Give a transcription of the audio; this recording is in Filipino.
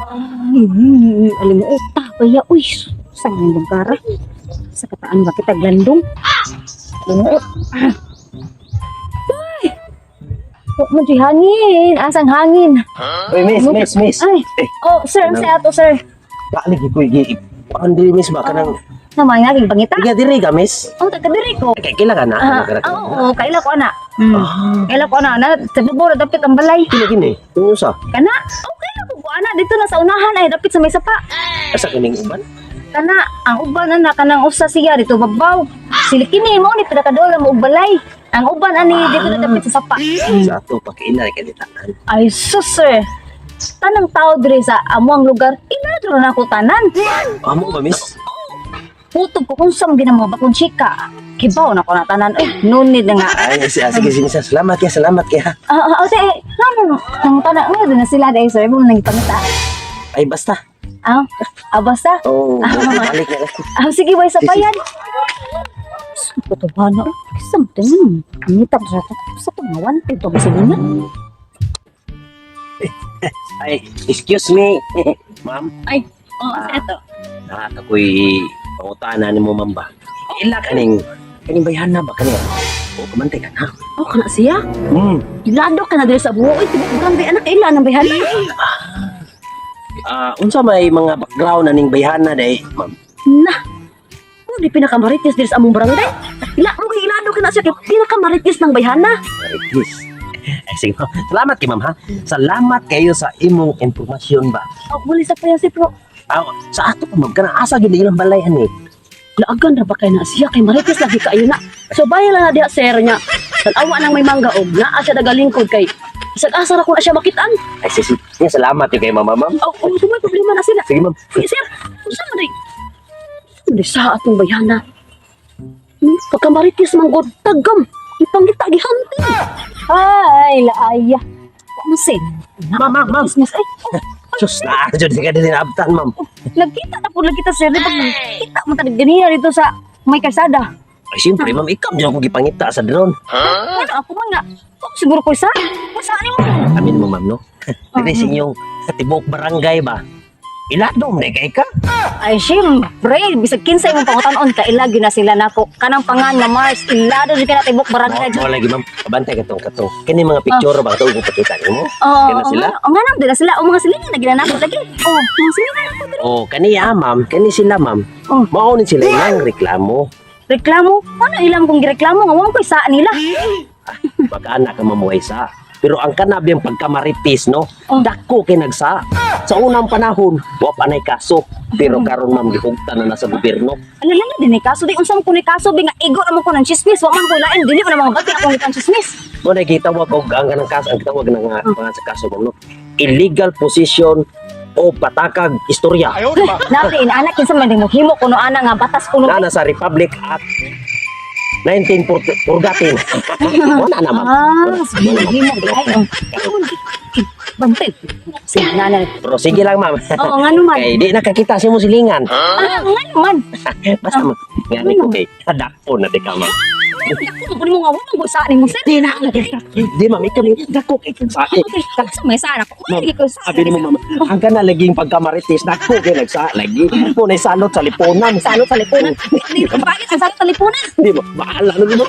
Alam mo, uta, kaya, uy, saan yung lugar? Sa kataan ba kita glandong? Alam mo, huwag mo di hangin, asang hangin. Uy, miss. Ay, oh, sir, ang saya to, sir. Lagi ko Pandiri miss ba kanang Naman nga, pangita. tiga diri ka miss? Oh, taga-diri ko. Kay kila ka na? Oo, kaila ko, ana. Kaila ko, ana. Sa bubura, dapit ang balay. Kila gini. Tungo sa. Kana, oh, kaila ko, ana. Dito na sa unahan, ay, dapit sa may sapa. Asa kining uban? Kana, ang uban, ana, kanang usa siya, dito babaw. Silikini mo, ni pinakadola mo balay. Ang uban, ani, dito na dapit sa sapa. Sa ato pagkaila kay ditanan. Ay, sus, sir. Tanang tao diri sa amuang lugar, inadro na ako tanan. Amo ba miss? Putog ko kung saan ginamo bakong chika. Kibaw na ko na tanan. Nunid na nga. Ay, sige. Salamat ya. Ate, naman, ang tanan, doon na sila dahil sir, mo nang ipangita. Ay, basta. Basta? Oo, balik na. Sige, boy, sa bayan. Ito ba na? Something. Nitap sa pangawan. Ito ba sila na? Ay, excuse me. Ma'am, Ay, eto. ako'y pangutanan ni mo, ma'am ba? Ila kaning bayana ba kanina? O, kamantay ka na. Oh, kana siya? Ilado ka na dito sa buho. Uy, tibok anak, ilan ang bayhan. Unsa may mga background na ning bayana day, ma'am? Na, di pinakamaritis dito sa among barangay. Ilado ka na siya, kaya pinakamaritis ng bayhana. Maritis. Ay, sige po. Salamat kay ma'am ha. Salamat kayo sa imong impormasyon ba. Oh, muli sa paya si Pro. Sa ato pa ma'am, kanang asa yun ilang balay ani. Laagan na ba kayo na siya, kay maritis lagi kayo na. So, bayan lang na diha, sir niya. Tanawa nang may mangga og naa siya nagalingkod kay isag-asa ra ko na siya makitaan. Ay, sige. Salamat yun kay ma'am. Oh, may problema na sila. Sige ma'am. Sige, sir. Saan na rin? Hindi sa atong bayana. Pagkamaritis manggod, tagam. Ipangita, gihantin. Ay, laaya. Masin. Ma'am. Business. Ay, Sus, dyan ka din abtan, ma'am. nagkita na po lang kita, sir. Di ba, kita mo tanig ganina dito sa may kalsada. Ay, siyempre, ma'am, ikaw dyan ako gipangita sa drone. Ano, ako man nga. Oh, siguro ko isa. Saan mo? Amin mo, ma'am, no? Dili sa inyong tibok barangay ba? Iladom na kay ka. Ay, siyempre. Bisag kinsay mong pangutanon, kailagi na sila nako. Kanang pangan na Mars, ilado di ka na tibok barangay. Oo, lagi, ma'am. Kabantay katong. Kani mga picture ba ito kung pakita mo? Oo, Kaya sila? ang ganang dila sila. O mga silingan na ginanako lagi. Oh, mga silingan na po. Oh, ma'am. Kani sila, ma'am. Oh. Maunin sila ilang reklamo. Reklamo? Ano ilang kong gireklamo? Ngawang ko isa nila. Mag-anak ka mamuhay sa. Pero ang kanabiyang pagkamaritis, no? Oh. Dako kay nagsa. Sa unang panahon, wa pa nay kaso. Pero karon ma'am, gihugtan na nasa gobyerno. Alala na din eh, kaso di unsam ko ni kaso binga igo naman ko ng chismis. Wa man ko lain dili ko na mga bati akong itang chismis. Mo na gitawag og ang kanang kaso, ang gitawag ng mga sa kaso ma'am, no? Illegal possession o patakag istorya. Nabi anak kinsa man din mo himo kuno ana nga batas kuno. Na nasa Republic Act 1940. Wala na ma'am. Sige himo di ay. Bantay. Sige na. Pero sige lang ma'am. Oo, nga naman. Kay di nakakita siya mo silingan. Nga naman. Basta ma'am. Ngani ko kay hadakpo na di ka ma'am. Ako mo nga wala ko sa ni mo sir. Di na. Di ma'am, ikaw ni dako kay sa akin. Sa may sana ko. Lagi ko sa. Sabi ni mo ma'am, ang kana laging pagkamaritis dako kay nagsa lagi. Po na salot sa liponan. Salot sa lipunan. Di bakit ang salot sa lipunan? Di mo, bahala na mo.